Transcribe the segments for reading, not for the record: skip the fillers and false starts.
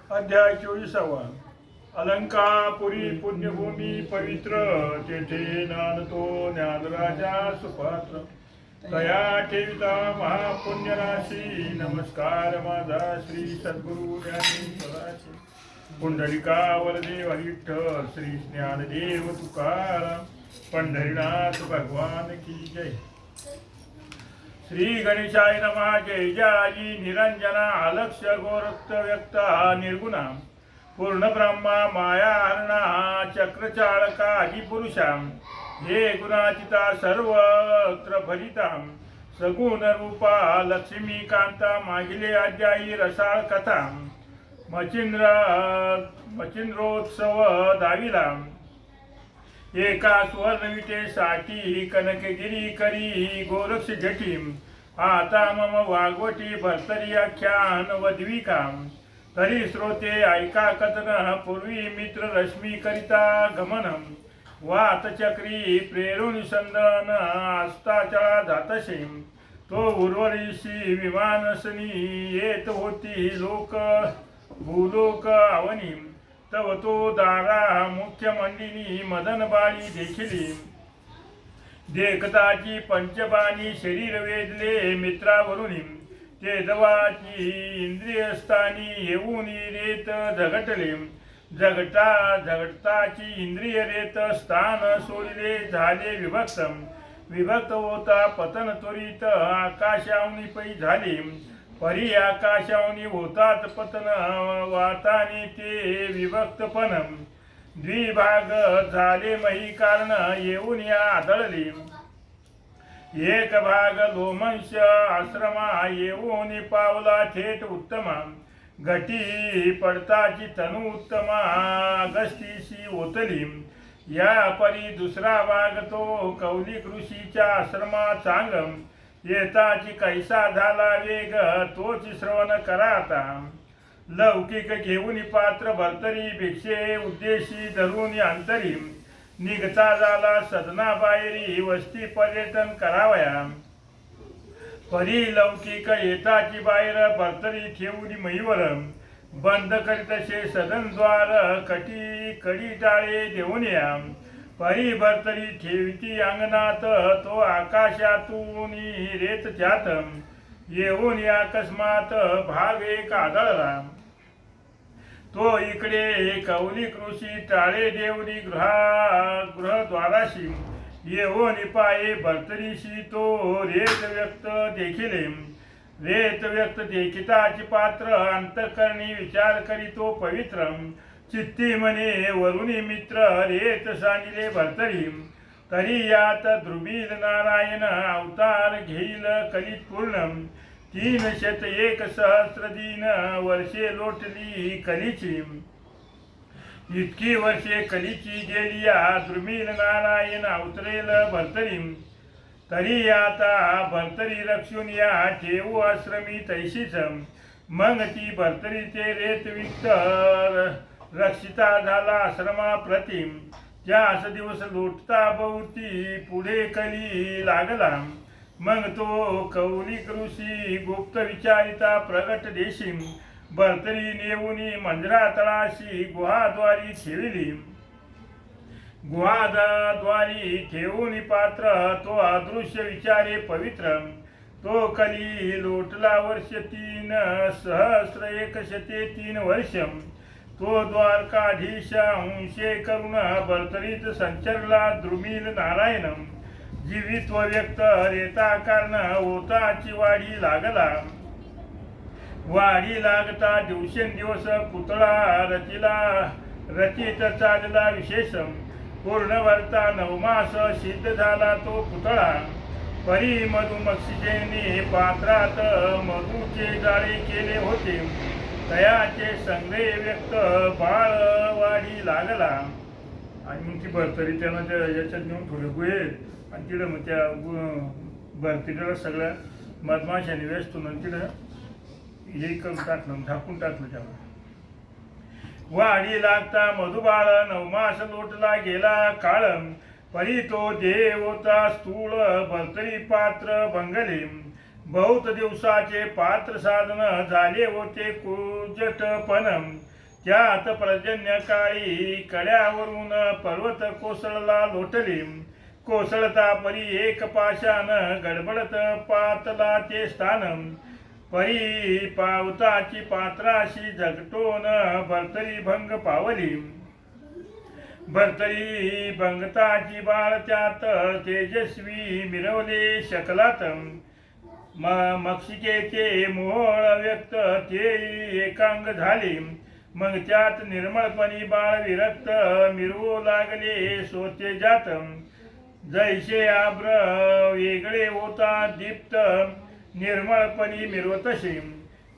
अध्याय 24. अलंकापुरी पुण्यभूमी पवित्र, तेथे नांदतो ज्ञानराजा सुपात्र. तया ठेविता महापुण्यराशी, नमस्कार माझा श्री सद्गुरु ज्ञानेश्वराशी. पुंडलिका वरदेव विठ्ठल, श्री ज्ञानदेव तुकाराम, पंढरीनाथ भगवान की जय. श्री गणेशाय नमः. जय जय निरंजना, अलक्ष गोरक्त व्यक्त निर्गुणा, पूर्ण ब्रह्मा माया हरणा, चक्रचाळका आदिपुरुषा, हे गुणाचिता सर्वत्र भरिता, सगुण रूपा लक्ष्मीकांता, मागिले अध्यायी रसाळ कथा, मचिंद्रोत्सव दाविला, एका सुवर्णविटेसाठी कनकगिरी करी गोरक्ष जटी, आता मम वागवटी भर्तरी आख्यान वद्विका, तरी श्रोते ऐका कथन, पूर्वी मित्र रश्मी करिता गमन, वात चक्री प्रेरून संदन, अस्ताचळा जातसे, तो उर्वरीशी विमानसनी, येत होती लोक भूलोक आवनी, तव तो दारा मुख्य मंडिनी, मदन बाळी देखिली, देखताची पंचबाणी शरीर वेदले मित्रावरुनी, ते दवाची इंद्रियस्थानी येऊन रेत झगटले, झगटताची इंद्रिय रेत स्थान सोडिले, झाले विभक्त, विभक्त होता पतन त्वरित, आकाशावनी पै झाले, परी आकाशावनी होतात पतन, वाताने ते विभक्तपण, द्विभाग झाले मही कारण, येऊन या आदळले, एक भाग लोमंश आश्रमा, येऊन पावला थेट उत्तमा, घटी पडताची तनु उत्तमा, अगस्तीशी ओतली, या परी दुसरा भाग तो कौलिक ऋषीच्या आश्रमा चांग, येताची कैसा झाला वेग, तोच श्रवण करा आता. लौकिक घेऊन पात्र भर्तरी, भिक्षे उद्देशी धरून अंतरी, निघता झाला सदना बाहेरी, वस्ती पर्यटन करावया, परी लौकिक येताची बाहेर, भर्तरी ठेवली महीवर, बंद करीतसे सदन द्वार, कडी टाळे देऊन या, परी भर्तरी ठेविती अंगणात, तो आकाशातून रेत त्यात, येऊन अकस्मात भाग एक आदळला, तो इकडे कौलिक ऋषी टाळे देवरी गृहद्वाराशी, येऊन पाये भर्तरीशी, तो रेत व्यक्त देखिले, रेत व्यक्त देखिताची पात्र, अंतःकरणी विचार करीतो पवित्र, चित्ती म्हणे वरुणी मित्र, रेत सांडिले भर्तरी, तरी यात ध्रुवील नारायण, अवतार घेईल कलित पूर्ण, 301 सहस्र दिन, वर्षे लोटली कलीची, इतकी वर्षे कलीची गेली, ध्रुवील नारायण अवतरेल भर्तरी, तरी आता भर्तरी रक्षून या ठेवू आश्रमी तैशीच, मग ती भर्तरी ते रेत विक्त रक्षिता झाला आश्रमा प्रतिम, त्यास दिवस लोटता भोवती पुढे कली लागला, मग तो कौलिक ऋषी गुप्त विचारिता प्रगट देशी, भर्तरी नेऊनी मंजरा तळाशी गुहाद्वारी ठेविली, गुहाद्वारी ठेवून पात्र, तो अदृश्य विचारे पवित्र, तो कली लोटला वर्ष 3 सहस्र 103 वर्ष, तो द्वारकाधीश अंशे करुण, भर्तरीत संचरला द्रुमील नारायण, जीवित्व व्यक्त रेता कारण, होताची वाढी लागला, वाढी लागता दिवसेंदिवस पुतळा रचित चालला विशेष, पूर्ण वर्ता 9 मास सिद्ध झाला तो पुतळा, परी मधुमक्षिकेने पात्रात मधूचे जाळे केले होते, तयाचे संग्रह व्यक्त बाळ वाढी लागला, आणि मग ती भर्तरी त्यानं त्या याच्यात नेऊन ठेवले गुहेत, आणि तिकडं मग त्या भर्तरीला सगळ्या मधमाशाने व्यस्तून तिकडं हे करून टाकलं, ढाकून टाकलं त्याला, वाढी लागता मधुबाळ 9 मास लोटला गेला काळ, परी तो देव होता स्थूळ, भर्तरी पात्र भंगले, बहुत दिवसाचे पात्र साधन झाले होते कुजटपण, त्यात पर्जन्य काळी कड्यावरून पर्वत कोसळला लोटले. कोसळता परी एक पाशान गडबडत पातला ते स्थान. परी पावताची पात्राशी झगटून भरतरी भंग पावली. भरतरी भंगताची बाळ त्यात तेजस्वी मिरवले शकलात. मक्षिकेचे मोहोळ व्यक्त ते एकांग झाले. मग त्यात निर्मळपणी बाळ विरक्त मिरवू लागले सोतेजात. जैसे आब्र वेगळे होता दीप्त निर्मळपणी मिरवतसे.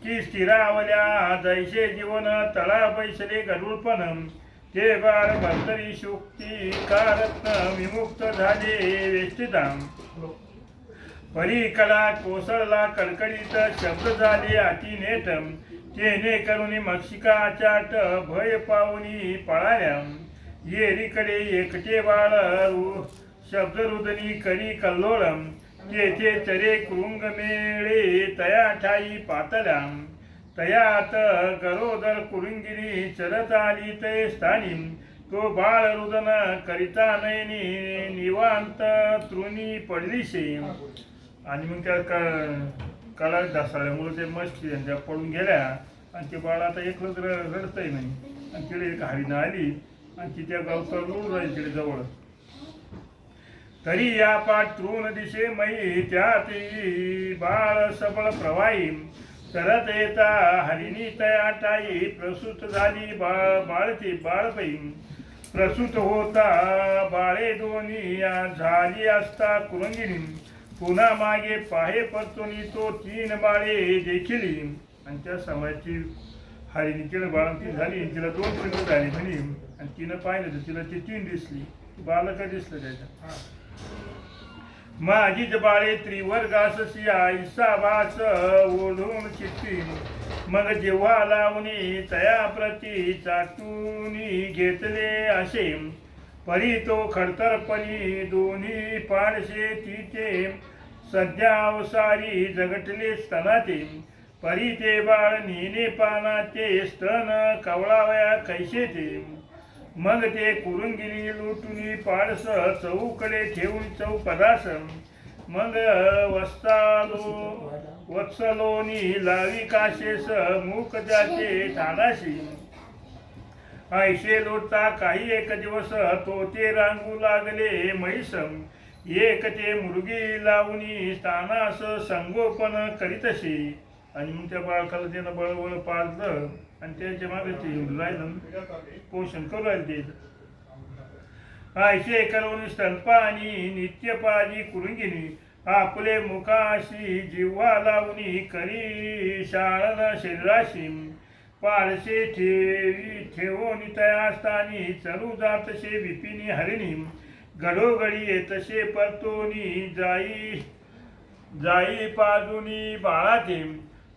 की स्थिरावल्या जैसे जीवन तळा बैसले गरुडपण. ते बाळ भरतरी शुक्ती कारत्न विमुक्त झाले वेष्टिता. परी कला कोसळला कडकडीत शब्द झाले अति नेट. तेने करुणी मक्षिका चाट भय पाहुनी पळाल्या. येरीकडे एकटे बाळ शब्द रुदनी करी कल्लोळ. तेथे चरे कृंग मेळे तया ठाई पातल्या. तयात गरोदर कुरुंगिरी चरत आली ते स्थानी. तो बाळ रुदन करिता नयनी निवांत तृणी पडलीशे. आणि मग त्या कला ढासळल्यामुळे ते मस्ती त्या पडून गेल्या. आणि ते बाळ आता एकलंच रडतही नाही. आणि तिकडे एक हरिण आली आणि ती त्या गावकर लोळून राहिली तिकडे जवळ. तरी या पाठ तृण दिशे मयी त्यात बाळ सबळ प्रवाही. तरत येता हरिणी तया टाई प्रसूत झाली बाळती बाळपई. प्रसूत होता बाळे दोन्ही झाली असता कुरंगिणी. पुन्हा मागे पाहे परतोनी तो 3 बाळे देखिली. आणि त्या समयाची हरिणी तिला बाळंती झाली. तिला 2 पिल्लं झाली म्हणे. आणि तिनं पाहिलं तर तिला ती 3 दिसली. बालक दिसलं त्याच्या. माझीच बाळे त्रिवर्गाससी आईसा भास ओढून चित्ती. मग जेव्हा लावणी तया प्रती चाटूनी घेतले असे. परी तो खडतरपणी दोन्ही पाडशे तिचे. सध्या अवसारी जगटले स्तनाते. परी ते बाळ नेने पानाचे स्तन कवळावया कैसे ते. मग ते कुरुंगिनी लुटुनी पाडस चौकडे ठेवून चौपदास. मग वत्सलोनी लावी काशेस मुख त्याचे ठाणाशी. ऐशे लोटता काही एक दिवस तो ते रांगू लागले म्हैस. एक ते मुर्गी लावणी स्थानास संगोपन करीतशी. आणि मग त्या बाळकाला त्यानं बळबळ पाळलं आणि त्याच्या मागे ते राहिलं पोषण करू राहिले. ऐशे करून स्तनपानी नित्यपाजी कुरुंगिनी. आपले मुखाशी जिव्हा लावणी करी शाळन शरीराशी. पाळशे ठेवून तया स्थानी चलू जातशे विपिनी हरिणी. घडोघडी येतशे परतोनी जाई पाजुनी बाळाचे.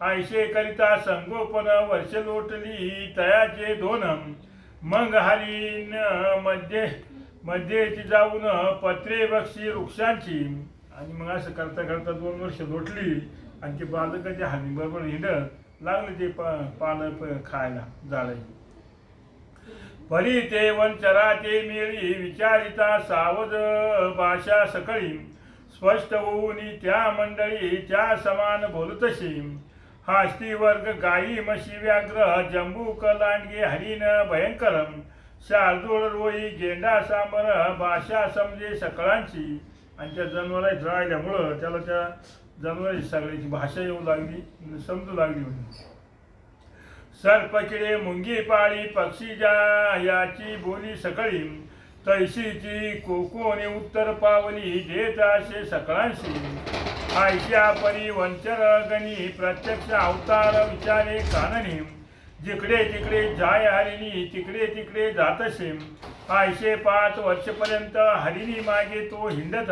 ऐशे करिता संगोपन वर्ष लोटली तयाचे 2. मग हरिण मध्येची जाऊन पत्रे बक्षी वृक्षांची. आणि मग असं करता करता 2 वर्ष लोटली. आणि ते बालकाच्या हरिणी बरोबर हिंडत लागले ते पानं खायला जाळे. परी ते वनचराचे मिळी विचारिता सावध भाषा सकळी. स्पष्ट होऊन त्या मंडळी त्या समान बोलतशी. हास्ती वर्ग गायी म्हशी व्याघ्र जंबूक लांडगे हरिण भयंकर. शार्दूळ रोई गेंडा सांबर भाषा समजे सकळांची. आणि त्या जनावरात राहिल्यामुळं त्याला त्या जनावरांची सगळ्याची भाषा येऊ लागली समजू लागली म्हणजे. सर्पकिडे मुंगी पाळी पक्षी याची बोली सकळी. तैशीची कोकोने उत्तर पावली देत असे सकळांशी. आयशा परी वंचर गणी प्रत्यक्ष अवतार विचारे काननी. जिकडे तिकडे जाय हरिणी तिकडे तिकडे जातसे. आयशे 5 वर्षपर्यंत हरिणी मागे तो हिंडत.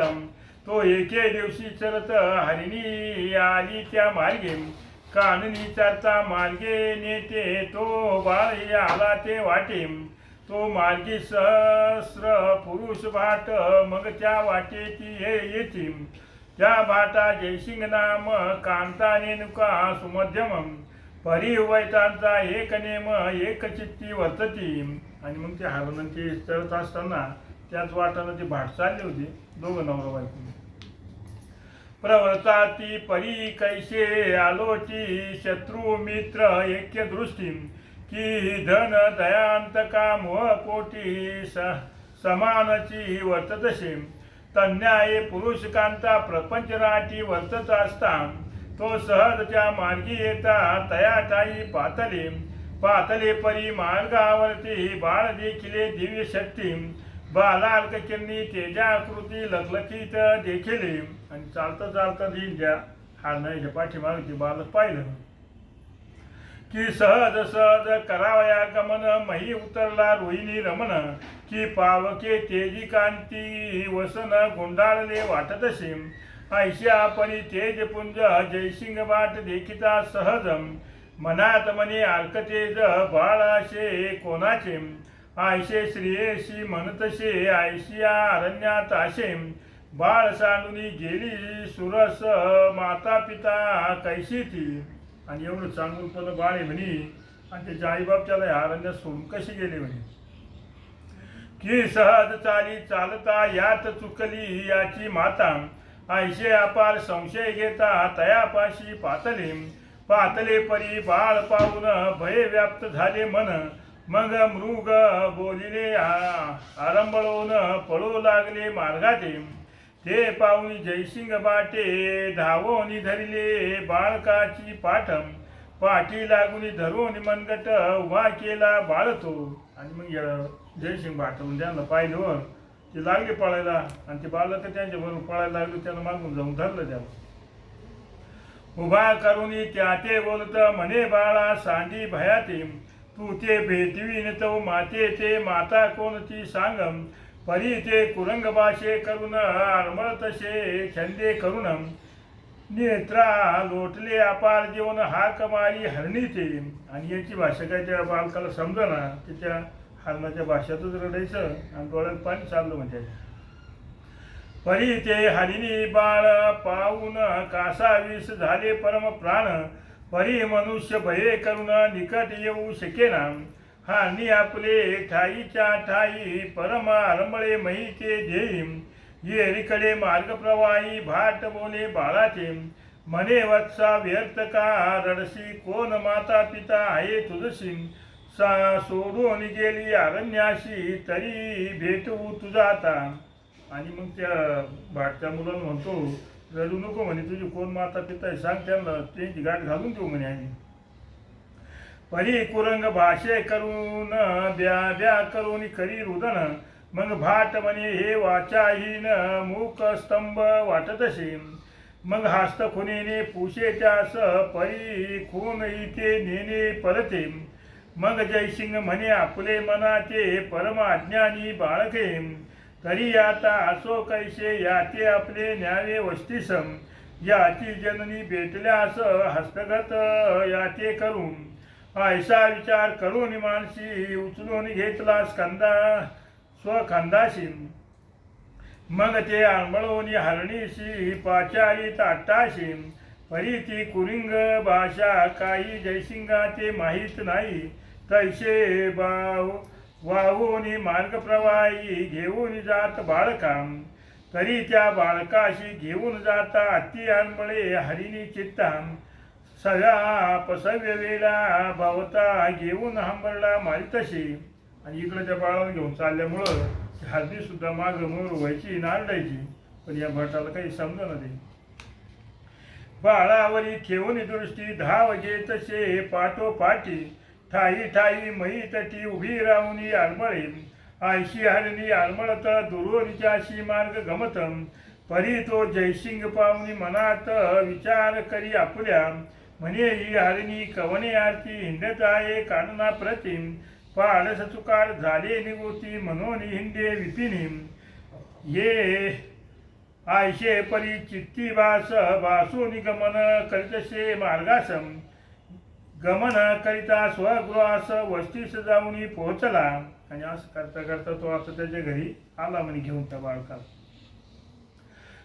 तो एके दिवशी चरत हरिणी आली त्या मार्गे. काननी चरता मार्गे नेते तो बाळ आला ते वाटे. तो मार्गी सहस्र पुरुष भाट मग त्या वाटेची येती. त्या भाटा जयसिंग नाम कांता नेनुका सुमध्यम. परिवैतांचा एक नेम एक चित्ती वर्तती. आणि मग ते हरण ते चढत असताना त्याच वाटानं ती भाट चालली होती, दोघं नवरा बायको. प्रवर्ताती परी कैसे आलोची शत्रू मित्र ऐक्य दृष्टी की धन दयांत काम कोटी समानची वर्ततसे. तन्याये पुरुष कांता प्रपंच राटी वर्तत असता तो सहजच्या मार्गी येता तया ठाई पातले. पातले परी मार्गावरती बाळ देखिले दिव्य शक्ती. बालार्क किरणी तेजाकृती लखलखीत देखिले. आणि चालता चालता त्या हारणाच्या पाठीमागे ते बालक पाहिलं की सहज सहज करावया गमन मही उतरला रोहिणी रमण. की पावके तेजी कांती वसन गुंडाळले वाटतसे. ऐशा परी तेज पुंज जयसिंग बाट देखिता सहज. मनात मनी आर्कतेज बाळाशे कोणाचे. आयशे श्रियेशी म्हणतसे आयशिया अरण्यात आशे. बाळ सांडूनी गेली सुरस माता पिता कैशी ती. आणि एवढं चांगुलपणं बाळ आहे म्हणे. आणि त्याचे आईबाप त्याला ह्या अरण्यात सोडून कशी गेले म्हणे. की सहज चाली चालता यात चुकली याची माता. आयशे अपार संशय घेता तयापाशी पातले. पातले परी बाळ पाहून भय व्याप्त झाले मन. मग मृग बोलिले आरंभळून पळू लागले मार्गाते. ते पाहुणी जयसिंग बाटे धावोनी धरले बाळकाची पाठ. पाठी लागून धरून मनगट उभा केला बाळतो. आणि मग जयसिंग बाटून त्यांना पाहिलं ते लागले पळायला. आणि ते बालक त्यांच्याबरोबर पळायला लागले. त्यानं मागून जाऊन धरलं त्याला. उभा करून त्या ते बोलत म्हणे बाळा सांडी भयाते. तू ते भेटवीन तो माते ते माता कोणती सांग. परी ते कुरंग भाषे करून आरमळतसे छंदे करून. नेत्रा लोटले अपार जेवण हाक मारी हरणी ते. आणि याची भाषा काय त्या बालकाला समजना. त्याच्या हरणाच्या भाषेतच रडायचं आणि डोळ्यात पाणी चाललं म्हणजे. परी ते हरिणी बाळ पाहून कासावीस झाले परम प्राण. परी मनुष्य भये करून निकट येऊ शकेना. हानी आपले ठाईच्या ठाई परम आरंभळे मही ते देई. येरीकडे मार्ग प्रवाही भाट बोले बाळाचे. मने वत्सा व्यर्थ का रडसी कोण माता पिता आहे तुझशी. सोडून गेली अरण्याशी तरी भेटू तुझा आता. आणि मग त्या भाटच्या मुलाला म्हणतो रडू नको म्हणे, तुझी कोण माता पिता आहे सांग त्यांना, त्यांची गाठ घालून देऊ म्हणे आम्ही. परी कुरंग भाषे करून ब्या ब्या करून करी रुदन. मग भाट म्हणे हे वाचाहीन मूक स्तंभ वाटतसे. मग हास्त खुनेने पुशे त्यास परी खून इथे नेणे परते. मग जयसिंग म्हणे आपले मनाचे परम अज्ञानी बाळके. तरी आता असो कैसे याचे आपले न्यावे वस्तीस. याची जननी भेटल्यास हस्तगत याचे करून. ऐसा विचार करून मानसी उचलून घेतला स्कंदा स्वखंदाशी. मग ते आंबळवणी हरणीशी पाचारी ताटाशी. परी ती कुरिंग भाषा काही जयसिंगाचे माहीत नाही. तैसे वाहून मार्ग प्रवाही घेऊन जात बाळका. तरी त्या बाळकाशी घेऊन जाता अति आंबळे हरिणी चित्ता. सगळा पसव्य वेळा भावता घेऊन हंबरला मारितशी. आणि इकडे त्या बाळाला घेऊन चालल्यामुळं हरणी सुद्धा मागं मोर व्हायची नारडायची. पण या भटाला काही समजलं नाही. बाळावरी ठेवून दृष्टी धाव घेतसे पाठोपाठी. ठाई ठाई मही तटी उभी राहुनी आरमळे. आयशी हरणी आरमळत दुरोरीच्याशी मार्ग गमत. परी तो जयसिंग पाहुनी मनात विचार करी आपुल्या. म्हणे ही हरणी कवने आरती हिंडत आहे कानना प्रतिम. पाडस चुकार झाले निगोती म्हणून हिंडे विपिनी. ये आयशे परी चित्ती बास बासून गमन करीतसे मार्गासम. गमन करिता स्वगृहास वस्तीस जाऊन पोहोचला. आणि असं करता करता तो आता त्याच्या घरी आला म्हणे घेऊन त्या बाळकाला.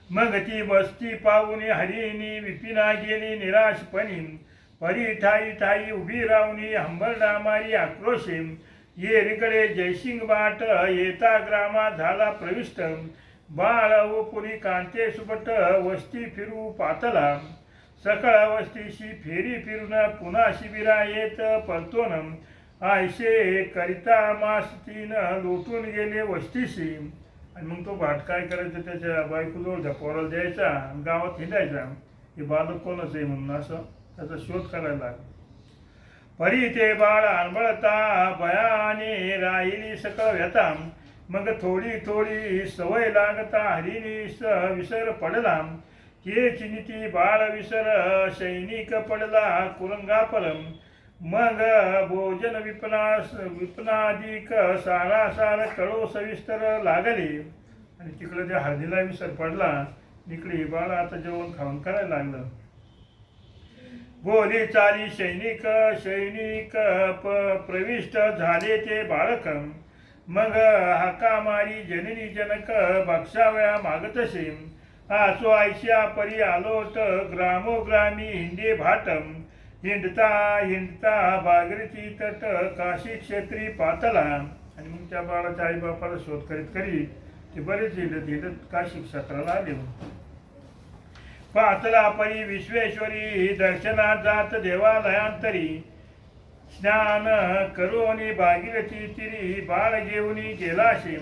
मग ती वस्ती पाहून हरिणी विपिना गेली निराशपणी. परी ठाई ठाई उभी रावणी हंबरडा मारी आक्रोशे येरीकडे जयसिंग बाट येता ग्रामा झाला प्रविष्ट बाळ व पुरी कांते सुबट वस्ती फिरू पातला सकळ वस्तीशी फेरी फिरून पुन्हा शिबिरा येत परतोन आयशे करिता मास तीन लोटून गेले वस्तीशी. आणि मग तो भाट काय करायचं त्याच्या बायकोजवळ त्या पोराला द्यायचा आणि गावात हिंडायचा हे बालक कोणच आहे म्हणून असं त्याचा शोध करायला लागला. परी ते बाळ आंबळता भयाने राहिली सकळ व्यथा मग थोडी थोडी सवय लागता हरिणी विसर पडला के चिनिती बाळ विसर सैनिक पडला कुरंगापरम मग भोजन विपनाधिक सारासार कळो सविस्तर लागले. आणि तिकडे त्या हळदीला विसर पडला इकडे बाळ आता जेवण खाऊन करायला लागलं. बोली चाली सैनिक सैनिक प्रविष्ट झाले ते बाळक मग हाका मारी जननी जनक बक्षावया मागतसे आसो आयशा परी आलोट ग्रामोग्रामी हिंडे भाटम हिंडता हिंडता भागीरथी तट काशी क्षेत्री पातला. आणि मग त्या बाळाच्या आई बापाला शोध करीत करीत ते बरेच हिंडत हिंडत काशी क्षेत्राला आले. पातला परी विश्वेश्वरी दर्शनात जात देवालयांतरी स्नान करोनी भागीरथी तिरी बाळ घेऊनी गेलाशी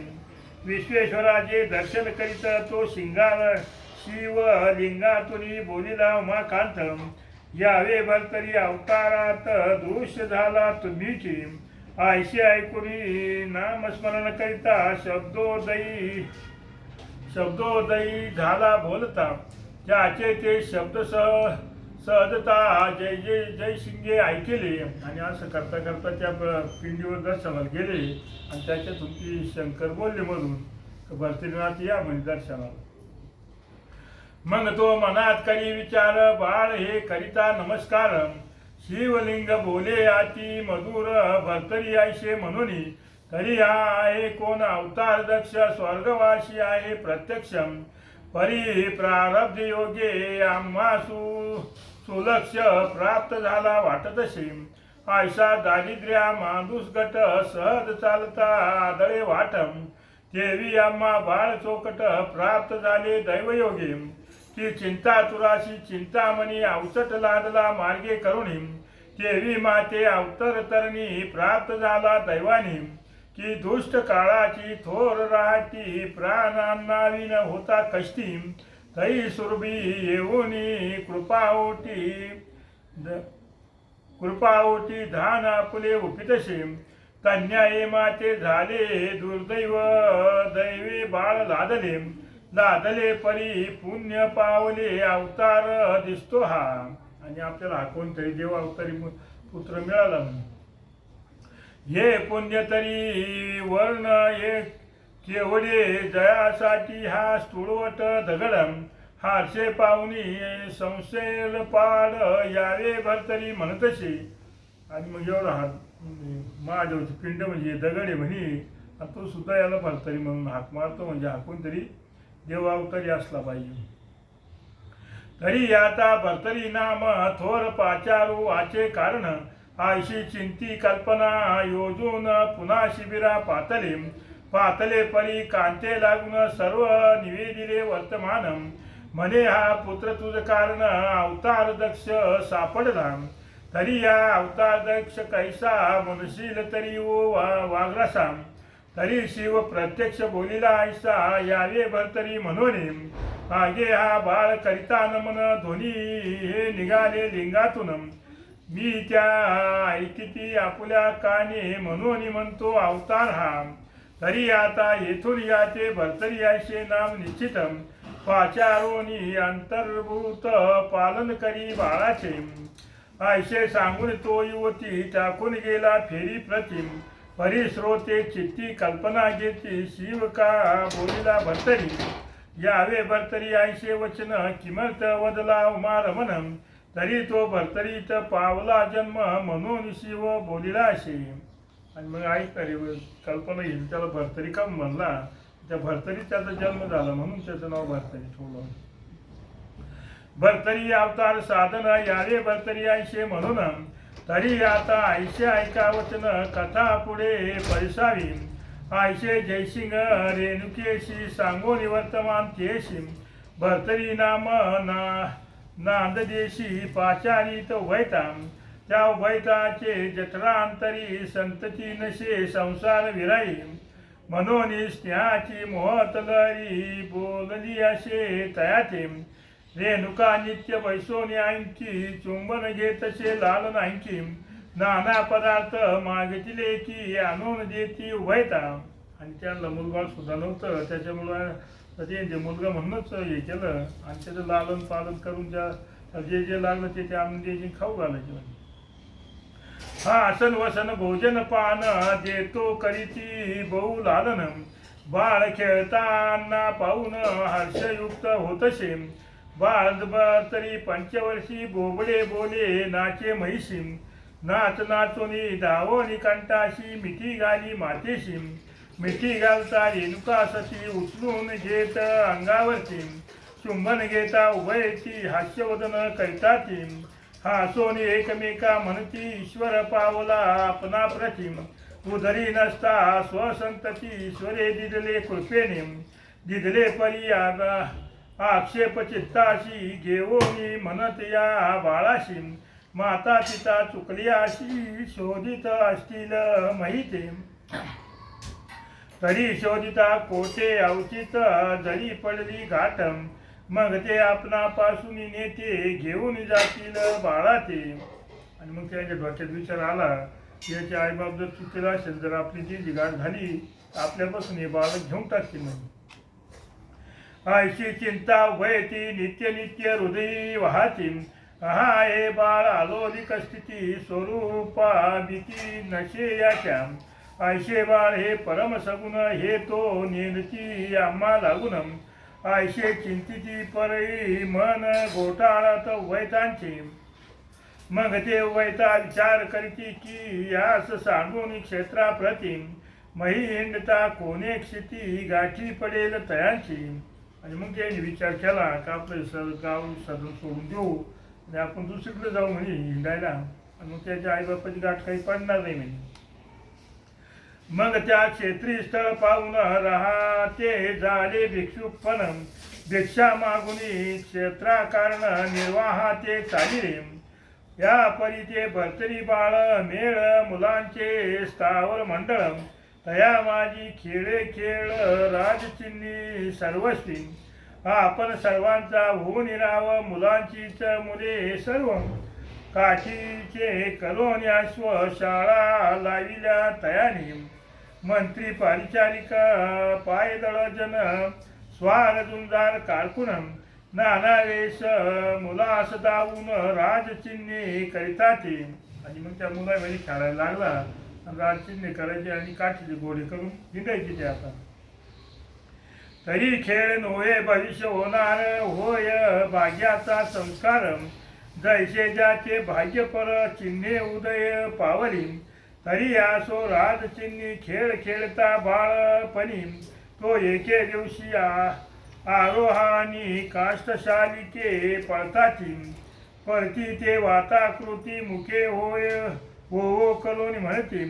विश्वेश्वराचे दर्शन करीत तो शिंगार शिव लिंगातुनी बोलिला उमाकांत यावे भरतरी अवतारात दृश्य झाला तुम्हीची आयशी ऐकुनी नामस्मरण करिता शब्दोदयी झाला बोलता त्याचे ते शब्द सहजता जय जय जय शिंगे ऐकले. आणि असं करता करता त्या पिंडीवर दर्शनाला गेले आणि त्याच्यातून ती शंकर बोलले मधून भरतरीनाथ या म्हणजे दर्शनाला. मग तो मनात करी विचार बाळ हे करिता नमस्कार शिवलिंग बोले आती मधुर भरतरी आयशे म्हणून तरी हा आहे कोण अवतार दक्ष स्वर्गवासी आहे प्रत्यक्षम परी प्रारब्ध योगे आम्हा सुलक्ष प्राप्त झाला वाटतसे आयशा दारिद्र्या माणूस गट सहज चालता आदळे वाटम देवी आम्हा बाळ चोकट प्राप्त झाले दैवयोगी ती चिंता तुराशी चिंतामणी अवचट लादला मार्गे करुणी देवी माते अवतर तरणी प्राप्त झाला दैवानी की दुष्ट काळाची थोर राहती प्राणांना होता कष्टी तई सुरभी येऊनी कृपाओटी धान आपुले उपितशे कन्या माते झाले दुर्दैव दैवे बाळ लादले परी पुण्य पावले अवतार दिसतो हा. आणि आपल्याला हा कोणतरी देव अवतारी पुत्र मिळाला हे पुण्य तरी वर्ण एक केवढे जयासाठी हा स्थूळवट दगड हारसे पाहुणी संशय पाड यावे भरतरी म्हणतशी. आणि मग एवढा हा महादेवची पिंड म्हणजे दगड आहे म्हणे तो सुद्धा याला भरतरी म्हणून हाक मारतो म्हणजे हा कोणतरी देव अवतारी असला पाहिजे. तरी आता भरतरी नाम थोर पाचारू आचे कारण आयशी चिंती कल्पना योजून पुन्हा शिबिरा पातले परी कांते लागून सर्व निवेदिले वर्तमान म्हणे हा पुत्र तुझ कारण अवतार दक्ष सापडला. तरी या अवतार दक्ष कैसा म्हणशील तरी वाग्रासा तरी शिव प्रत्यक्ष बोलिला ऐसा यावे भरतरी म्हणून मागे हा बाळ करिता नमन ध्वनी हे निघाले लिंगातून मी त्या ऐकिती आपुल्या काने म्हणून म्हणतो अवतार हा. तरी आता येथून याचे भरतरी ऐसे नाम निश्चित पाचारोनी अंतर्भूत पालन करी बाळाचे ऐसे सांगून तो युवती टाकून गेला फेरी प्रतिम परिश्रोते चित्ती कल्पना घेती शिव का बोलिला भरतरी यावे भरतरी ऐसे वचन किमर्थ वदला उमा रमण तरी तो भरतरीत पावला जन्म म्हणून शिव बोलिला असे. आणि मग ऐक रे कल्पना घेईल त्याला भरतरी का म्हणला त्या भरतरीत त्याचा जन्म झाला म्हणून त्याचं नाव भरतरी ठेवलं. भरतरी अवतार साधन यावे भरतरी ऐशे म्हणून तरी आता ऐशे ऐकावचन कथा पुढे परिसावी ऐशे जयसिंग रेणुकेशी सांगोनी वर्तमान केशी भरतरी नाम नांददेशी पाचारित वैता त्या वैताचे जठरांतरी संतती नशे संसार विराई मनोनी स्नेहाची मोहतलरी बोलली असे तयाचे रेणुका नित्य वैसोनी ऐंकी चुंबन घेतसे लालन ऐंकी नाना पदार्थ मागितले की आणून देती उभयता. आणि त्याला मुलगा सुद्धा नव्हतं त्याच्यामुळं ते मुलगा म्हणूनच हे केलं आणि त्याचं लालन पालन करून त्या जे जे लागलं ते आणून द्यायचे खाऊ घालायचे. हा आसन वसन भोजन पान देतो करीती बहु लालन बाळ खेळताना पाहून हर्षयुक्त होतसे बाळ तरी पंचवर्षी बोबडे बोले नाचे महिषी नाच नाचोनी धावोनी कंटाशी मिठी घाली मातेशी मिठी घालता रेणुका सती उचलून घेत अंगावरती चुंबन घेता उभयती हास्यवदन करिता ती हासोनी एकमेका म्हणती ईश्वर पावला आपणा प्रतिम उदरी नसता स्वसंतती ईश्वरे दिदले कृपेने दिदले परी आक्षेप चित्ताशी घेऊनी म्हणत या बाळाशी माता पिता चुकल्याशी शोधित असतील माहिती तरी शोधिता कोठे अवचित जरी पडली घाट मग ते आपणापासून नेते घेऊन जातील बाळा ते. आणि मग त्याच्या डोक्यात विचार आला की याचे आईबाप जर चुकीला असेल जर आपली जी गाठ झाली आपल्यापासून हे बाळक घेऊन टाकतील नाही. आयशी चिंता वयती नित्य नित्य हृदयी वाहती हा हे बाळ आलोलिक स्थिती स्वरूपा भीती नशे याच्या आयशे बाळ हे परम सगुण हे तो नेनती आम्हा लागून आयशे चिंतिती परई मन घोटाळत वैतांचे मग ते वैता विचार करीती की यास सांगून क्षेत्राप्रती मही हिंडता कोणे क्षिती गाठी पडेल तयांची. आणि मग त्यांनी विचार केला का आपलं गाव सदन सोडून देऊ आणि आपण दुसरीकडे जाऊ म्हणे हिंडायला आणि मग त्याच्या आईबापाची गाठ काही पडणार नाही म्हणे. मग त्या क्षेत्री स्थळ पाहून राहते झाले भिक्षुकपण भिक्षा मागुनी क्षेत्राकारण निर्वाहाते चालिरे या परी ते भरतरी बाळ मेळ मुलांचे स्थावर मंडळ तया माझी खेळे खेळ राजचिन्नी सर्वस्वी आपण सर्वांचा होऊन राव मुलांचीच मुले सर्व काठीचे कलोन अश्व शाळा लाविल्या तयाने मंत्री परिचारिका पायदळ जन स्वार जुंजार कारकुन नाना वेश मुलास दावून राजचिन्हे करिता ते. आणि मग त्या मुलामध्ये खेळायला लागला आणि राजचिन्हे करायचे आणि काठीचे घोडे करून हिंडायचे ते. आता तरी खेळ नोहे भविष्य होणार होय भाग्याचा संस्कार जैसे ज्याचे भाग्य पर चिन्हे उदय पावली तरी असो राजचिन्ही खेळ खेळता बाळपणी तो एके दिवशी आरोहानी काष्टशालिके पळताची परती ते वाताकृती मुखे होय हो कलोनी म्हणती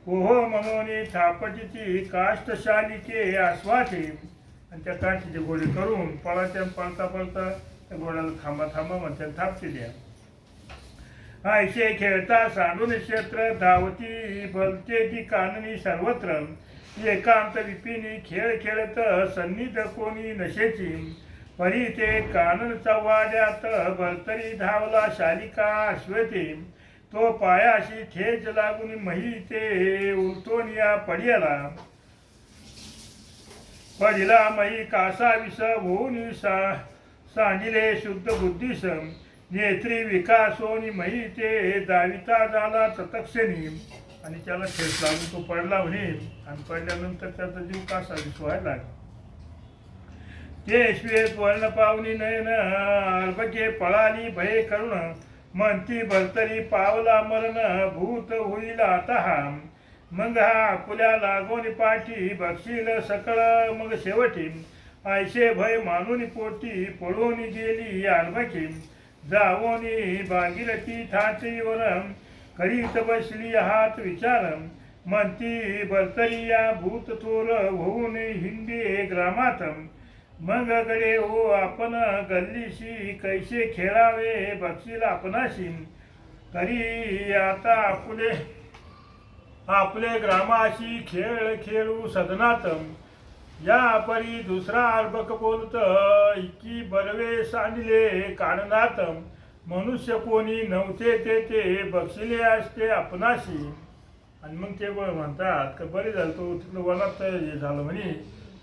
ओहो मनोनी थापटीची काष्टशालिके आस्वाते. आणि त्या काठीचे घोडे करून पळाच्या पळता पळता त्या घोड्याला थांबा थांबा म्हणतात थापते द्या. आयशे खेळता सांडून क्षेत्र धावती भलते ती काननी सर्वत्र एकांत विपिनी खेळ खेळत सन्निध कोणी नशेची परी ते कानन चव्हाड्यात भरतरी धावला शालिका अश्वते तो पायाशी ठेच लागून मही ते उलटोनिया पडियाला पडिला मही कासा विष होऊन सांडिले शुद्ध बुद्धीस नेत्री विकासोनी मही ते दाविता झाला तत्क्षणी. आणि त्याला ठेच लागून तो पडला म्हणे आणि पडल्यानंतर त्याचा जीव कासा विष व्हायला लागला. ते श्वेत वर्ण पावनी नयन अर्भके पळाली भये करुण म्हणती भरतरी पावला मरण भूत होईल आता हा. मग हा आकुल्या लागोनी पाठी बक्षील सकळ मग शेवटी आयशे भय मानून पोटी पळून गेली आडबकी जावोनी भागीरथी ठाटीवर करीत बसली हात विचार म्हणती भरतरिया भूत थोर होऊन हिंडे ग्रामात मग गडे हो आपण गल्लीशी कैसे खेळावे बक्षील आपणाशी तरी आता आपले ग्रामाशी खेळ खेळू सदनात या परी दुसरा अर्भक बोलत इकी बरवे सांडले काढनात मनुष्य कोणी नव्हते ते बक्षिले असते आपणाशी. आणि मग ते म्हणतात का बरे झालं तो तिथलं वनात हे झालं म्हणे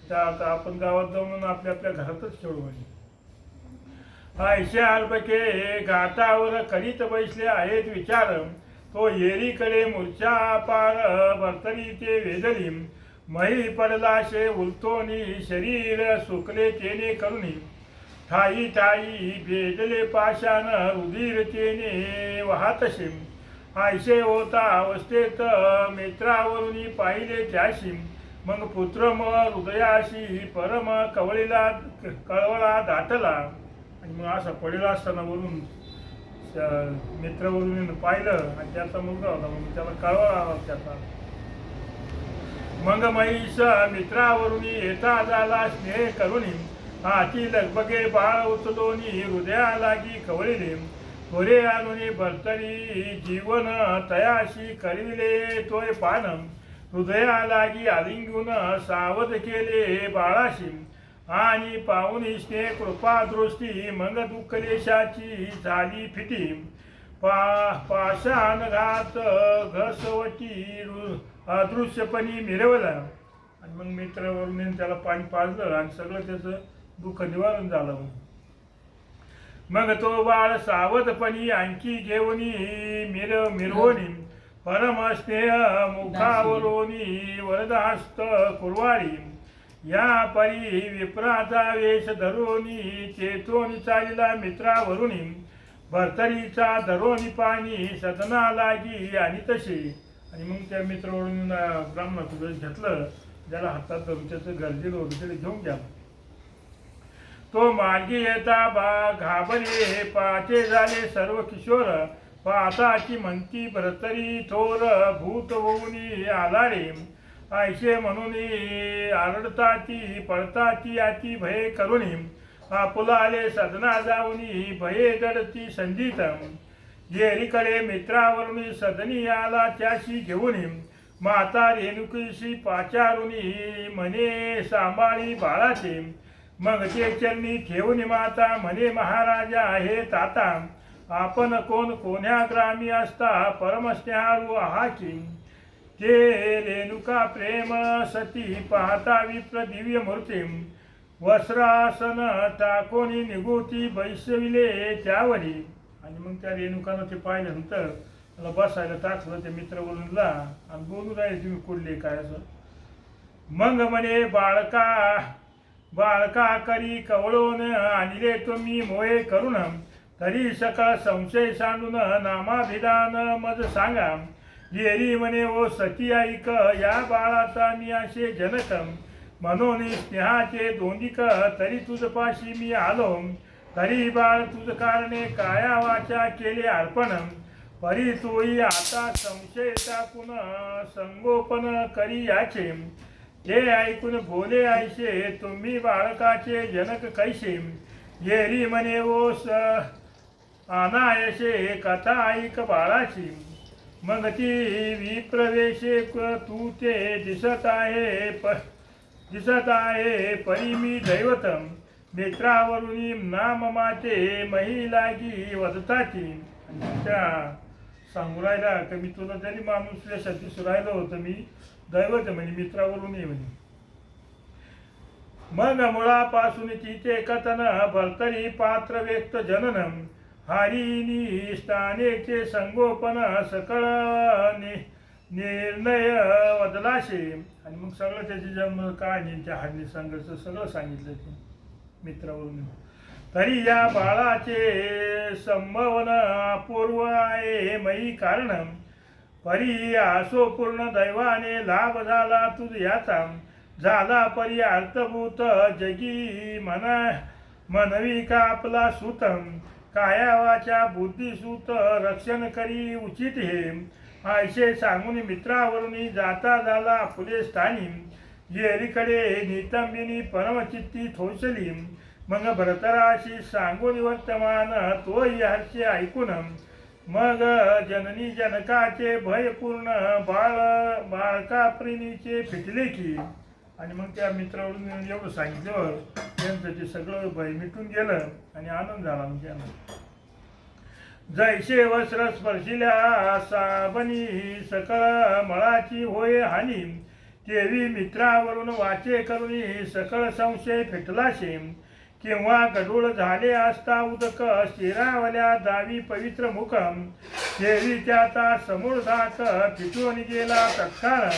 त्या आता आपण गावात जाऊन आपल्या आपल्या घरातच खेळू म्हणे. आयशे अर्भके घाटावर करीत बसले आहेत विचार तो येरीकडे मूर्छा पार भरतरी ते वेदली मही पडला शे उलटोनी शरीर सुकले तेने करुणी ठाई ठाई भेदले पाषाण रुधिर तेने वाहतशे आयशे होता अवस्थेत मित्रावरून पाहिले त्याशी मग पुत्र म हृदयाशी परम कळवळा दाटला. आणि मग असा पडेला असताना वरून मित्रावरून पाहिलं आणि त्याचा मुलगा होता मग त्याला कळवळा आला त्याचा. मग महिष मित्रावरून येता झाला स्नेह करुणी हाती लगबगे बाळ उचलोनी हृदया लागी कवळिले थोरे आणून भरतरी जीवन तयाशी करविले तोय पान हृदया लागी आलिंगून सावध केले बाळाशी आणि पाहुनी स्नेह कृपा दृष्टी मग दुःखलेशाची झाली फिटी पाषाण घात घसवटी अदृश्यपणी मिरवला. आणि मग मित्रावरून त्याला पाणी पाजलं आणि सगळं त्याचं दुःख निवारण झालं. मग तो बाळ सावधपणी आणखी घेऊनी मिरवणी परम स्नेह मुखावरोनी वरदहस्त कुरवाळी या परी विप्राचा वेश धरोनी चेतोनी चालिला मित्रावरुणी भरतरीचा धरोनी पाणी सदना लागी आणि तसे. आणि मग त्या मित्रावरून ब्राह्मणाचं वेश घेतलं ज्याला हातात धरून त्याचं गरजेलं होतं त्याला घेऊन घ्या. तो मार्गी येता घाबरले पाचे झाले सर्व किशोर पाहताची म्हणती भरतरी थोर भूत होऊनी आला रे आयशे म्हणून आरडताती पडताती आती भये करुणी आपुला आले सदना जाऊनी भये जडती संधीत येरीकडे मित्रावरून सदनी आला त्याशी घेऊन माता रेणुकीशी पाचारुनी म्हणे सांभाळी बाळाचे मग ते चरणी ठेवून माता म्हणे महाराजा हे ताता आपण कोण्या ग्रामी असता परमस्नेहाळू आहाची ते रेणुका प्रेम सती पाहता विप्र दिव्य मूर्ती वस्त्रासन टाकोनी निगुती बैसविले त्यावरी. आणि मग त्या रेणुकानं ते पाहिल्यानंतर त्याला बसायला टाकलं ते मित्रवरूनला आणि बोलू राहिले तुम्ही कुठले काय असं. मग म्हणे बाळका करी कवळून आणले तुम्ही मोहे करून तरी सकाळ संशय सांडून नामाभिधान मज सांगा येरी म्हणे ओ सती ऐक या बाळाचा मी असे जनक म्हणून स्नेहाचे दोंदिक तरी तुझपाशी मी आलो तरी बाळ तुझ कारणे काया वाचा केले अर्पण परी तोही आता संशय टाकून संगोपन करी याचे ते ऐकून बोले आयशे तुम्ही बाळकाचे जनक कैसे येरी म्हणे ओ अनायशे कथा ऐक बाळाची मग ती विप्रवेशे तू ते दिसत आहे परी मी दैवतम मित्रावरून नाम माते महिलागी वदताची. त्या सांगू राहिला की मी तुला जरी माणूस दिसू राहिलो होतं मी दैवत म्हणजे मित्रावरून ये म्हणे. मग मुळापासून तिचे कथन भरतरी पात्र व्यक्त जनन हारिनी स्थानेचे संगोपन सकळ निर्णय वदलाशे. आणि मग सगळं त्याचे जन्म कहाणी त्या हाडणी संघर्ष सगळं सांगितलं ते मित्रावरून. तरी या बाळाचे संभवन अपूर्व आहे मयी कारण परी असो पूर्ण दैवाने लाभ झाला तुझ याचा झाला परी अर्थभूत जगी मनवी का आपला सूत काया वाचा बुद्धी सूत रक्षण करी उचित हे आयशे सांगून मित्रावरून जाता झाला फुले स्थानी येरीकडे नितंबिनी परमचित्ती थोसली मग भरतराशी सांगून वर्तमान तोही हर्षे ऐकून मग जननी जनकाचे भयपूर्ण बाळकाप्रिणीचे फिटले की आणि मग त्या मित्रावरून एवढं सांगितल्यावर त्यांचं ते सगळं भय मिटून गेलं आणि आनंद झाला म्हणजे त्यांना जैसे वस्त्र स्पर्शिल्या साबनी सकळ मळाची होय हानी तेवी मित्रावरून वाचे करून सकळ संशय फिटलाशे किंवा गडूळ झाले असता उदक शिरावल्या दावी पवित्र मुखम तेवी त्याचा समूळ धाक फिटून गेला तत्काळ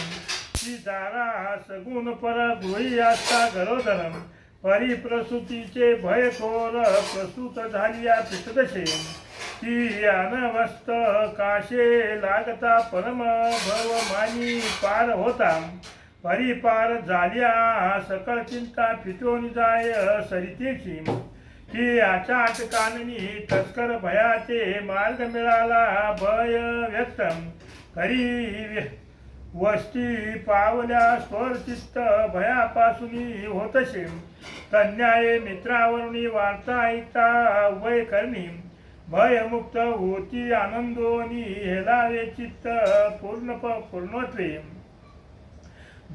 ती दारा सगुण पर गृही असता गरोदरम परिप्रसूतीचे भय थोर प्रसूत झालिया पितदशे ती अनवस्थ काशे लागता परम भव मानी पार होता परिपार झाल्या सकळ चिंता फिटून जाय सरितेची ती आचाट काननी तस्कर भयाचे मार्ग मिळाला भय व्यक्तम करी वस्ती पावल्या स्वर चित्त भयापासून होतशे कन्याये मित्रावरुणी वार्ता ऐकता उभय करणी भयमुक्त होती आनंदोनी हेलावे चित्त पूर्णत्वे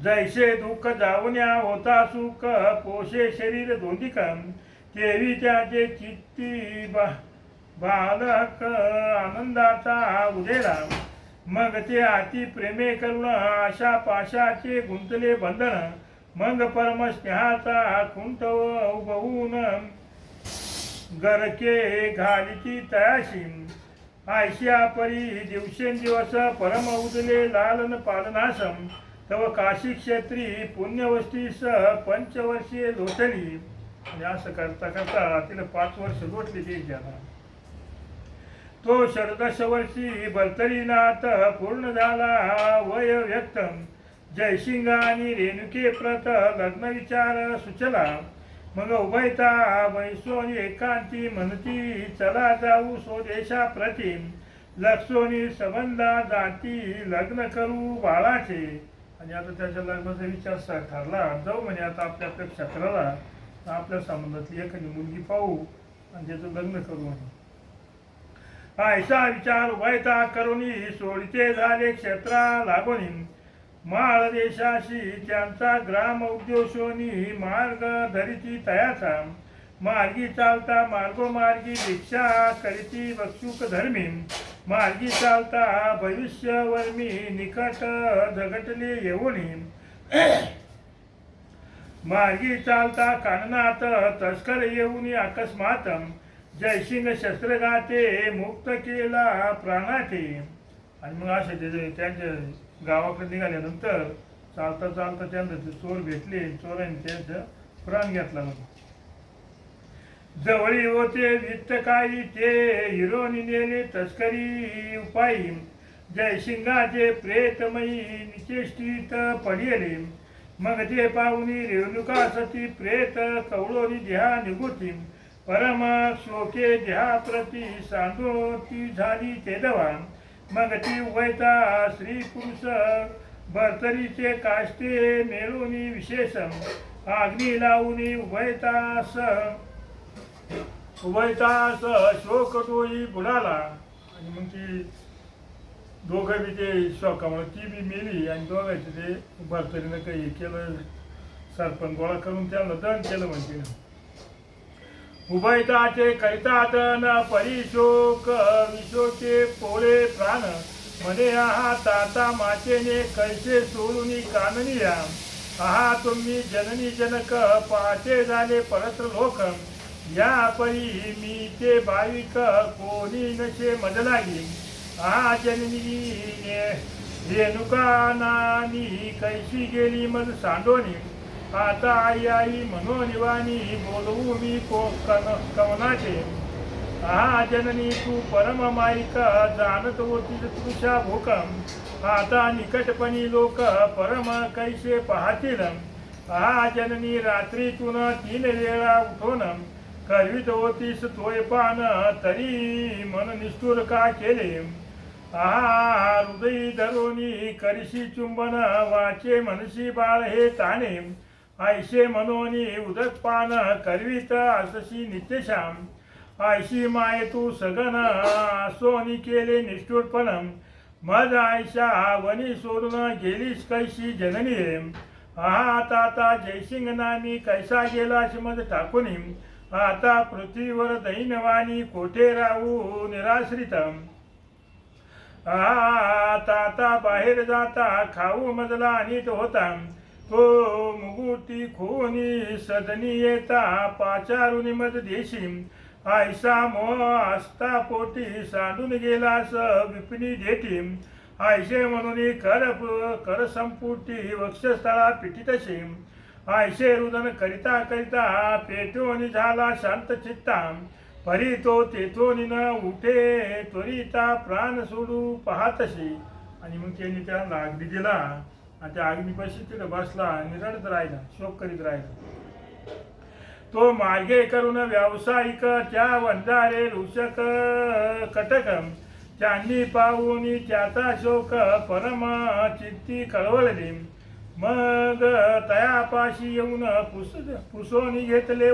जैसे दुःख जावण्या होता सुख पोषे शरीर दोंदिकम तेवी त्याचे चित्ती बालक आनंदाचा उदेला मग ते अति प्रेमे करुण आशा पाशाचे गुंतले बंधन मग परम स्नेहाचा खुंट उगवून गरके घालिती तयाशी आयशिया परी दिवसेंदिवस परम उदले लालन पालनासम तव काशी क्षेत्री पुण्यवस्तीस पंचवर्षीय लोटली आणि असं करता करता तिला 5 वर्ष लोटली ते ज्याला तो षडदश वर्षी भरतरीनाथ पूर्ण झाला वय व्यक्तम जयसिंग आणि रेणुके प्रत लग्न विचार सुचला मग उभयता वैसोनी एकांती म्हणती चला जाऊ स्वदेशा प्रती लक्षोनी संबंधा जाती लग्न करू बाळाचे आणि आता त्याच्या लग्नाचा विचार ठरला जाऊ म्हणे आता आपल्या आपल्या क्षेत्राला आपल्या संबंधातली एखादी मुलगी पाहू आणि त्याचं लग्न करू म्हणे ऐसा विचार उभयता करुणी सोडते झाले क्षेत्रा लागोनी माळ देशाशी त्यांचा ग्राम उद्योशोनी मार्ग धरिती तयाचा मार्गी चालता मार्गोमार्गी दीक्षा करीती वक्षुक धर्मी मार्गी चालता भविष्यवर्मी निकट झगटले येऊनी मार्गी चालता काननात तस्कर येऊनी अकस्मात जयसिंग शस्त्रगाते मुक्त केला प्राणाचे आणि मग असे त्यांच्या गावाकडे निघाल्यानंतर चालता चालता त्यांना ते चोर भेटले चोरांनी त्यांचं प्राण घेतला मग जवळी होते वित्त काही ते हिरोनी नेले तस्करी उपायी जयसिंगाचे प्रेतमयी निचेष्टित पडिले मग ते पाहुनी रेणुका सती प्रेत कवळोनी देहा निघुती परम शोके देहा प्रती सांदोती झाली तेदवा मग ती उभयता श्री पुरुष भरतरीचे काष्टे मेळूनी विशेषम अग्नी लावूनी उभयतास शोक डोई बुडाला आणि मग ती दोघं बी ते शोकामुळे ती बी मेली आणि दोघांचे ते भरतरीनं काही केलं सरपण गोळा करून त्यांना दंड केलं म्हणते उभयताचे करितात न परिशोक विशोके पोळे प्राण म्हणे आहा ताता मातेने कैसे सोडून काननिया आहा तुम्ही जननी जनक पाहते झाले परत्र लोक या परी मी ते भाविक कोणी नसे मजलागी आहा जननी रेणुका नानी कैशी गेली मज सांडोनी आता आई आई मनोनिवानी बोलवू मी कवनाचे हा जननी तू परम माईका जाणत होती तृषा भूकम आता निकटपणी लोक परम कैसे पाहतील हा जननी रात्रीतून 3 वेळा उठून करवीत होतीस तोय पान, तरी मन निष्ठुर का केले. आहा हृदयी धरोनी करशी चुंबन, वाचे मनशी बाळ हे ताणे. ऐशे मनोनी उदक पान, करवीत असशी नित्यश्याम. आयशी माये तू सगन, असोनी केले निष्ठुरपण. मज आयशा वनी सोडून गेलीस कैशी जननी. आहा आता जयसिंग नामी कैसा गेलास मज टाकून. आता पृथ्वीवर दैनवाणी कोठे राहू निराश्रित. आता बाहेर जाता खाऊ मजला अनित होता. तो मुगुटी खोनी सदनी येता, पाचारुनी मज देशी. आयसा मोह असता पोटी, सांडून गेलास विपिनी देठी. आयशे म्हणून कर संपुटी, वक्षस्थळा पिठीतशी. आयशे रुदन करिता करिता, पेटोनी झाला शांत चित्ता. परी तो तेथोनी न उठे, त्वरिता प्राण सोडू पाहतशी. आणि मग त्यांनी त्याला अग्नी दिला आणि त्या अग्निपाशी तिथे बसला आणि रडत राहिला, शोक करीत राहिला. तो मार्गे करून व्यावसायिक, त्या वंजारे ऋषक कटक. त्यांनी पाहून त्याचा शोक परम चित्ती कळवळली. मग तयापाशी येऊन पुसोनी घेतले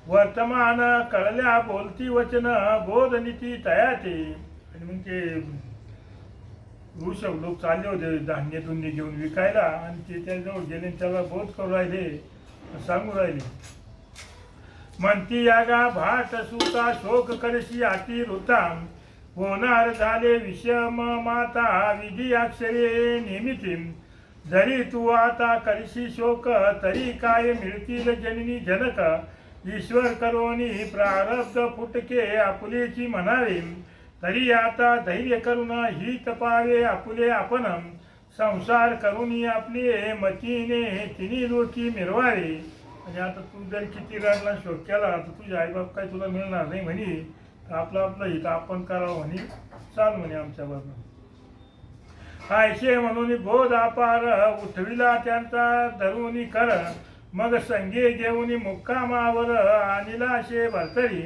वर्तमान कळल्या बोलती वचन, बोध नीती तयाते. आणि मग ते वृषभ लोक चालले होते धान्य धुन्य घेऊन विकायला, आणि ते त्याजवळ गेले, त्याला बोध करू राहिले, सांगू राहिले. म्हणती यागा भाट सुता, शोक करशी अति ऋता. होणार झाले विषम माता, विधी अक्षरे नेमिती. जरी तू आता करशी शोक, तरी काय मिळतील जननी जनक. ईश्वर करोनी प्रारब्ध फुटके, आपुलेची म्हणावे. तरी आता धैर्य करून ही तपावे आपुले आपण. संसार करून आपले मतीने तिन्ही लोकी मिरवावे. आणि आता तू जर किती रडला शोक केला, तर तुझे आईबाप काय तुला मिळणार नाही म्हणे. तर आपलं हित आपण करावं म्हणे, चाल म्हणे आमच्याबरोबर. आयशे म्हणून बोध अपार, उठविला त्यांचा धरुनी कर. मग संगे घेऊन मुक्कामावर आणिला शे भरतरी.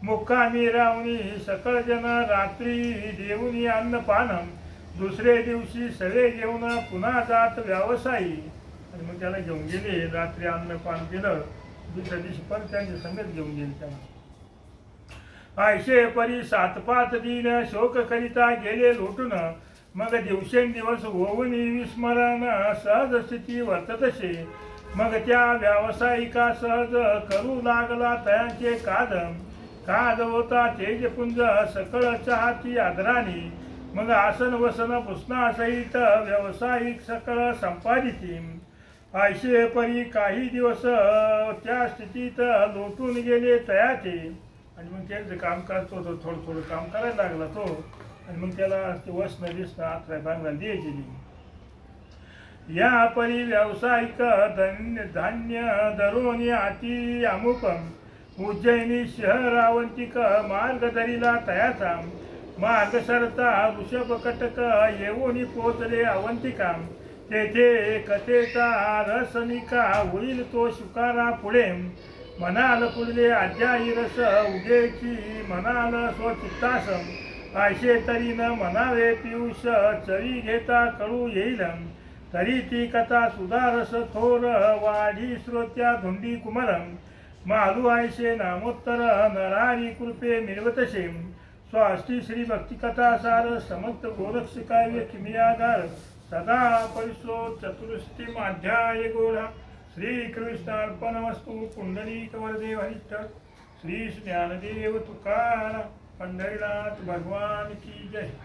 मुक्कामी रावणी सकळ जन, रात्री देऊनी अन्नपान. दुसरे दिवशी सवे घेऊन पुन्हा जात व्यावसायी. आणि मग त्याला घेऊन गेले, रात्री अन्नपान केलं, दुसऱ्या दिवशी परत त्यांच्या संगत घेऊन गेले त्याला. आयशे परी 7-5 दिन शोक करिता गेले लोटून. मग दिवसेंदिवस होऊन विस्मरण, सहज स्थिती वर्ततसे. मग त्या व्यावसायिका सहज करू लागला तयांचे काद होता तेजपुंज, सकळ चहाती आदराणी. मग आसन वसन पुसना सहित, व्यावसायिक सकळ संपादिती. आयशे परी काही दिवस त्या स्थितीत लोटून गेले तयाचे. आणि मग त्यांचं काम करतो तो, थोडं काम करायला लागला तो. आणि मग त्याला ते वसनं दिसणं आत्रा बांगला द्यायची. या परी व्यावसायिक धान्य दरोनी अति अमुपम. उज्जैनी शहरावंतिक, मार्ग धरिला तयाचा. मार्ग सरता ऋषभ कटक, येऊनी पोचले अवंतिका. तेथे कथेचा रसनिका, होईल तो शुकारा पुढे. म्हणाल पुढले अध्यायी रस, उगेची म्हणाल स्वचित्तास. आयशे तरी न म्हणावे पियुष, चरी घेता कळू येईल. तरी ती कथा सुधारस थोर, वाढी श्रोत्या धुंडी कुमर. मालू आयशे नामोत्तर, नरारी कृपे मिळवतशे. स्वास्ती श्री भक्तिकथा सार, समर्थ गोरक्ष काव्य किमियागार. सदा परिसो चतुर्स्थिम अध्याय गोढा. श्री कृष्णार्पणमस्तु. पुंडलीक वरदेव हरिष्ठ. श्री ज्ञानदेव तुकाराम. पंढरीनाथ भगवान की जय.